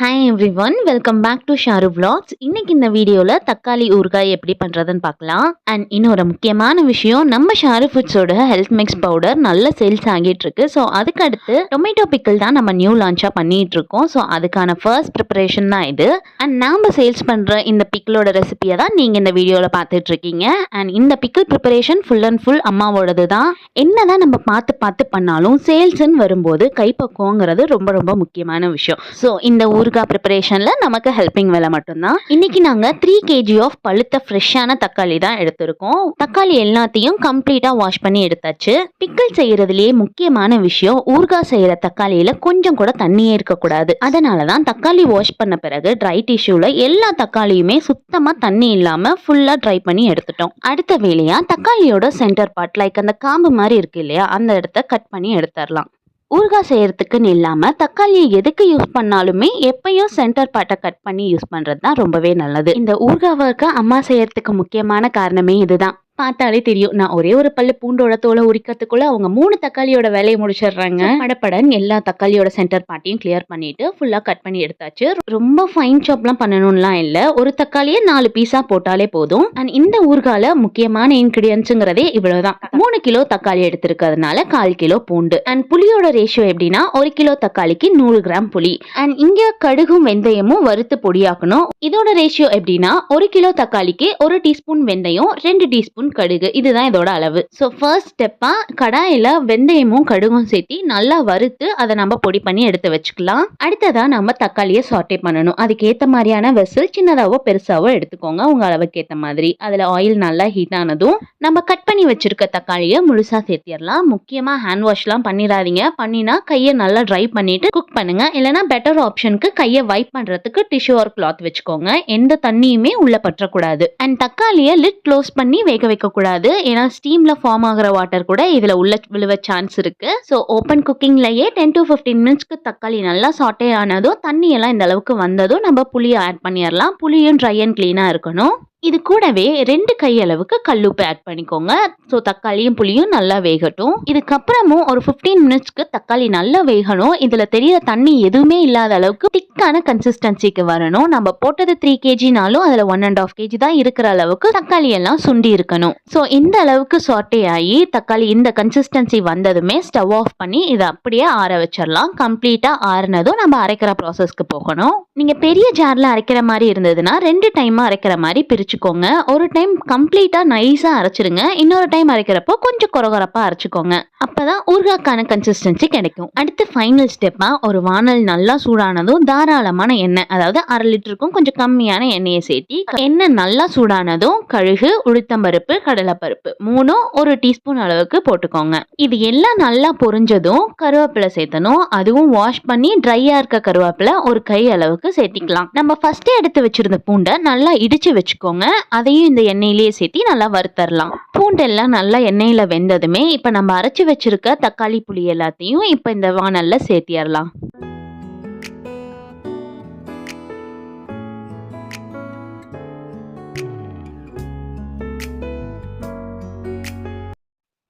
Hi everyone, welcome back to Sharu vlogs. இன்னைக்கு இந்த வீடியோவில் தக்காளி ஊறுகாய் எப்படி பண்ணுறதுன்னு பார்க்கலாம். அண்ட் இன்னொரு முக்கியமான விஷயம், நம்ம ஷாரு ஃபுட்ஸோட ஹெல்த் மிக்ஸ் பவுடர் நல்ல சேல்ஸ் ஆகிட்டு இருக்கு. ஸோ அதுக்கு அடுத்து டொமேட்டோ பிக்கிள் தான் நம்ம நியூ லான்ச்சாக பண்ணிட்டு இருக்கோம். ஸோ அதுக்கான ஃபர்ஸ்ட் ப்ரிப்பரேஷன் தான் இது. அண்ட் நாம் சேல்ஸ் பண்ணுற இந்த பிக்கிளோட ரெசிபியை தான் நீங்கள் இந்த வீடியோவில் பார்த்துட்டு இருக்கீங்க. அண்ட் இந்த pickle preparation full and full அம்மாவோடது தான். என்னதான் நம்ம பார்த்து பார்த்து பண்ணாலும் சேல்ஸ்ன்னு வரும்போது கைப்பக்குவங்கிறது ரொம்ப ரொம்ப முக்கியமான விஷயம். ஸோ இந்த ஊறுகாய் ப்ரிப்பரேஷனில் நமக்கு ஹெல்பிங் வேலை மட்டும்தான். இன்னைக்கு நாங்கள் 3 kg ஆஃப் பழுத்த ஃப்ரெஷ்ஷான தக்காளி தான் எடுத்திருக்கோம். தக்காளி எல்லாத்தையும் கம்ப்ளீட்டாக வாஷ் பண்ணி எடுத்தாச்சு. பிக்கிள் செய்யறதுலேயே முக்கியமான விஷயம், ஊறுகாய் செய்யற தக்காளியில கொஞ்சம் கூட தண்ணியே இருக்கக்கூடாது. அதனால தான் தக்காளி வாஷ் பண்ண பிறகு ட்ரை டிஷ்யூல எல்லா தக்காளியுமே சுத்தமாக தண்ணி இல்லாமல் ஃபுல்லாக ட்ரை பண்ணி எடுத்துட்டோம். அடுத்த வேலையா தக்காளியோட சென்டர் பார்ட், லைக் அந்த காம்பு மாதிரி இருக்கு இல்லையா, அந்த இடத்த கட் பண்ணி எடுத்துடலாம். ஊறுகாய் செய்யறதுக்குன்னு இல்லாமல் தக்காளியை எதுக்கு யூஸ் பண்ணாலுமே எப்பயும் சென்டர் பார்ட்டை கட் பண்ணி யூஸ் பண்ணுறது தான் ரொம்பவே நல்லது. இந்த ஊறுகாய்க்கு அம்மா செய்யறதுக்கு முக்கியமான காரணமே இதுதான். பார்த்தாலே தெரியும், நான் ஒரே ஒரு பல்லு பூண்டோட தோலை உரிக்கிறதுக்குள்ள அவங்க 3 தக்காளியோட வேலையை முடிச்சிடுறாங்க. படப்படன் எல்லா தக்காளியோட சென்டர் பார்ட்டையும் கிளியர் பண்ணிட்டு ஃபுல்லா கட் பண்ணி எடுத்தாச்சு. ரொம்ப ஃபைன் சாப்லாம் பண்ணணும்லாம் இல்ல, ஒரு தக்காளியை 4 பீஸா போட்டாலே போதும். அண்ட் இந்த ஊறுகால முக்கியமான இன்கிரிடியன்ஸுங்கிறதே இவ்வளவுதான். 3 கிலோ தக்காளி எடுத்திருக்கிறதுனால 1/4 கிலோ பூண்டு. அண்ட் புளியோட ரேஷியோ எப்படின்னா 1 கிலோ தக்காளிக்கு 100 கிராம் புளி. அண்ட் இங்க கடுகும் வெந்தயமும் வறுத்து பொடியாக்கணும். இதோட ரேஷியோ எப்படின்னா 1 கிலோ தக்காளிக்கு 1 டீஸ்பூன் வெந்தயம், 2 டீஸ்பூன் கடுகு. இதுதான் இதோட அளவு. ஸோ ஃபர்ஸ்ட் ஸ்டெப்பா கடாயில வெந்தயமும் கடுகும் சேர்த்து நல்லா வறுத்து அதை நம்ம பொடி பண்ணி எடுத்து வச்சுக்கலாம். அடுத்ததா நம்ம தக்காளியை சாட்டே பண்ணணும். அதுக்கு ஏத்த மாதிரியான வெசல் சின்னதாவோ பெருசாவோ எடுத்துக்கோங்க, உங்க அளவுக்கு ஏத்த மாதிரி. அதுல ஆயில் நல்லா ஹீட் ஆனதும் நம்ம கட் பண்ணி வச்சிருக்க தக்காளியை முழுசா சேர்த்திடலாம். முக்கியமா ஹேண்ட் வாஷ்லாம் பண்ணிடாதீங்க. பண்ணினா கையை நல்லா ட்ரை பண்ணிட்டு குக் பண்ணுங்க. இல்லைன்னா பெட்டர் ஆப்ஷனுக்கு கையை வைப் பண்றதுக்கு டிஷ்யூ ஆர் கிளாத் வச்சுக்கோங்க. எந்த தண்ணியுமே உள்ள பற்றக்கூடாது. அண்ட் தக்காளியை லிட் க்ளோஸ் பண்ணி வேக வைக்க கூடாது. ஏன்னா ஸ்டீம்ல ஃபார்ம் ஆகிற வாட்டர் கூட இதுல உள்ள விழுவ சான்ஸ் இருக்கு. ஸோ ஓப்பன் குக்கிங்லயே 10 to 15 மினிட்ஸ்க்கு தக்காளி நல்லா சாட்டே ஆனதும் தண்ணி எல்லாம் இந்த அளவுக்கு வந்ததும் நம்ம புளியை ஆட் பண்ணிடலாம். புளியும் ட்ரை அண்ட் கிளீனா இருக்கணும். இது கூடவே 2 கையளவுக்கு கல்லுப்பு ஆட் பண்ணிக்கோங்க. ஸோ தக்காளியும் புளியும் நல்லா வேகட்டும். இதுக்கப்புறமும் ஒரு 15 மினிட்ஸ்க்கு தக்காளி நல்லா வேகணும். இதுல தெரியற தண்ணி எதுவுமே இல்லாத அளவுக்கு திக்கான கன்சிஸ்டன்சிக்கு வரணும். நம்ம போட்டது 3 kgனாலும் அதுல 1.5 kg தான் இருக்கிற அளவுக்கு தக்காளி எல்லாம் சுண்டி இருக்கணும். ஸோ இந்த அளவுக்கு சாட்டே ஆகி தக்காளி இந்த கன்சிஸ்டன்சி வந்ததுமே ஸ்டவ் ஆஃப் பண்ணி இதை அப்படியே ஆற வச்சிடலாம். கம்ப்ளீட்டா ஆறுனதும் நம்ம அரைக்கிற ப்ராசஸ்க்கு போகணும். நீங்க பெரிய ஜார்ல அரைக்கிற மாதிரி இருந்ததுன்னா 2 டைமா அரைக்கிற மாதிரி பிரிச்சுக்கோங்க. ஒரு டைம் கம்ப்ளீட்டா நைஸா அரைச்சிருங்க, இன்னொரு டைம் அரைக்கிறப்போ கொஞ்சம் கொரகொரப்பா அரைச்சுக்கோங்க. அப்பதான் ஊறுகாய்க்கான கன்சிஸ்டன்சி கிடைக்கும். அடுத்து ஃபைனல் ஸ்டெப்பா ஒரு வானல் நல்லா சூடானதும் தாராளமான எண்ணெய், அதாவது 1/2 லிட்டருக்கும் கொஞ்சம் கம்மியான எண்ணெயை சேர்த்தி எண்ணெய் நல்லா சூடானதும் கடுகு, உளுத்தம்பருப்பு, கடலைப்பருப்பு 3 1 டீஸ்பூன் அளவுக்கு போட்டுக்கோங்க. இது எல்லாம் நல்லா பொரிஞ்சதும் கருவேப்பிலை சேர்த்தணும். அதுவும் வாஷ் பண்ணி ட்ரையா இருக்க கருவேப்பிலை ஒரு கை அளவுக்கு சேர்த்திக்கலாம். நம்ம ஃபர்ஸ்ட் எடுத்து வச்சிருந்த பூண்டை நல்லா இடிச்சு வச்சுக்கோங்க. அதையும் இந்த எண்ணெயிலேயே சேர்த்தி நல்லா வறுத்தரலாம். பூண்டெல்லாம் நல்லா எண்ணெயில வெந்ததுமே இப்ப நம்ம அரைச்சு வச்சிருக்க தக்காளி புளி எல்லாத்தையும் இப்ப இந்த வானல்ல சேர்த்திடலாம்.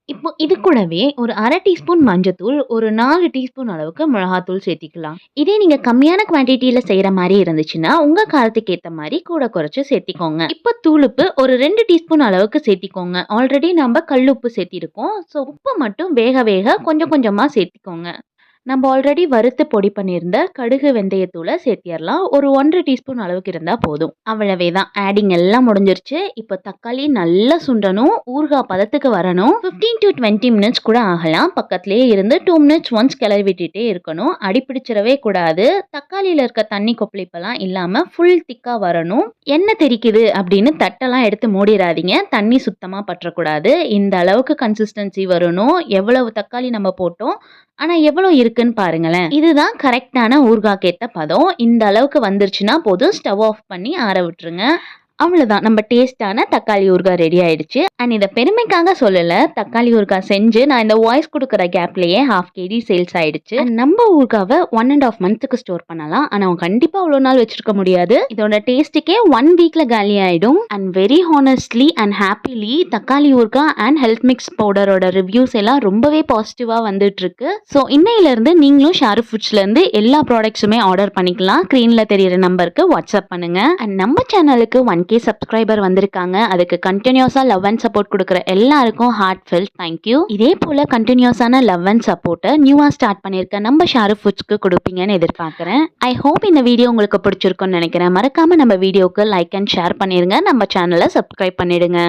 இப்போ இது கூடவே ஒரு 1/2 டீஸ்பூன் மஞ்சத்தூள், ஒரு 4 டீஸ்பூன் அளவுக்கு மிளகாத்தூள் சேர்த்திக்கலாம். இதே நீங்க கம்மியான குவான்டிட்டியில செய்யற மாதிரி இருந்துச்சுன்னா உங்க காரத்துக்கு ஏத்த மாதிரி கூட குறைச்சு சேர்த்திக்கோங்க. இப்போ தூளுப்பு ஒரு 2 டீஸ்பூன் அளவுக்கு சேர்த்திக்கோங்க. ஆல்ரெடி நம்ம கல்லுப்பு சேர்த்திருக்கோம். ஸோ உப்பு மட்டும் வேக வேக கொஞ்சம் கொஞ்சமா சேர்த்திக்கோங்க. நம்ம ஆல்ரெடி வறுத்து பொடி பண்ணியிருந்த கடுகு வெந்தயத்தூளை சேர்த்திடலாம். ஒரு 1/2 டீஸ்பூன் அளவுக்கு இருந்தால் போதும். அவ்வளவே தான், ஆடிங் எல்லாம் முடிஞ்சிருச்சு. இப்போ தக்காளி நல்லா சுண்டணும், ஊறுகாய் பதத்துக்கு வரணும். 15 to 20 மினிட்ஸ் கூட ஆகலாம். பக்கத்துலேயே இருந்து 2 மினிட்ஸ் ஒன்ஸ் கிளறி விட்டுட்டே இருக்கணும். அடிப்பிடிச்சிடவே கூடாது. தக்காளியில் இருக்க தண்ணி கொப்பளிப்பெல்லாம் இல்லாமல் ஃபுல் திக்காக வரணும். எண்ணெய் தெரிக்குது அப்படின்னு தட்டெல்லாம் எடுத்து மூடிடாதீங்க, தண்ணி சுத்தமாக பற்றக்கூடாது. இந்த அளவுக்கு கன்சிஸ்டன்சி வரணும். எவ்வளவு தக்காளி நம்ம போட்டோம் ஆனா எவ்வளவு இருக்குன்னு பாருங்களேன். இதுதான் கரெக்டான ஊறுகாய்க்கு ஏத்த பதம். இந்த அளவுக்கு வந்துருச்சுன்னா போதும், ஸ்டவ் ஆஃப் பண்ணி ஆற விட்டுருங்க. அவ்வளோதான், நம்ம டேஸ்டான தக்காளி ஊறுகாய் ரெடி ஆயிடுச்சு. அண்ட் இதை பெருமைக்காக சொல்லல, தக்காளி ஊறுகாய் செஞ்சு நான் இந்த வாய்ஸ் கொடுக்குற கேப்லயே 1/2 kg சேல்ஸ் ஆயிடுச்சு. And நம்ம ஊறுகாவை 1.5 months ஸ்டோர் பண்ணலாம். ஆனா கண்டிப்பா அவ்வளோ நாள் வச்சிருக்க முடியாது. இதோட டேஸ்ட்டுக்கே 1 weekல காலி ஆயிடும். And very honestly and happily தக்காளி ஊறுகாய் அண்ட் ஹெல்த் மிக்ஸ் பவுடரோட ரிவ்யூஸ் எல்லாம் ரொம்பவே பாசிட்டிவா வந்துட்டு இருக்கு. ஸோ இன்னையில இருந்து நீங்களும் ஷாருக் ஃபுட்ஸ்ல இருந்து எல்லா ப்ராடக்ட்ஸுமே ஆர்டர் பண்ணிக்கலாம். ஸ்க்ரீன்ல தெரியுற நம்பருக்கு வாட்ஸ்அப் பண்ணுங்க. அண்ட் நம்ம சேனலுக்கு 1K சப்ஸ்கிரைபர் வந்திருக்காங்க. அதுக்கு கண்டினியூஸா லவ் அண்ட் சப்போர்ட் கொடுக்குற எல்லாருக்கும் ஹார்ட் ஃபெல்ட் தேங்க்யூ. இதே போல கண்டினியூஸான லவ் அண்ட் சப்போர்ட்டை நியூவா ஸ்டார்ட் பண்ணிருக்க நம்ம ஷாருக் ஃபுட்ஸ்க்கு கொடுப்பீங்கன்னு எதிர்பார்க்கிறேன். ஐ ஹோப் இந்த வீடியோ உங்களுக்கு பிடிச்சிருக்கும்னு நினைக்கிறேன். மறக்காம நம்ம வீடியோக்கு லைக் அண்ட் ஷேர் பண்ணிருங்க. நம்ம சேனலை சப்ஸ்கிரைப் பண்ணிடுங்க.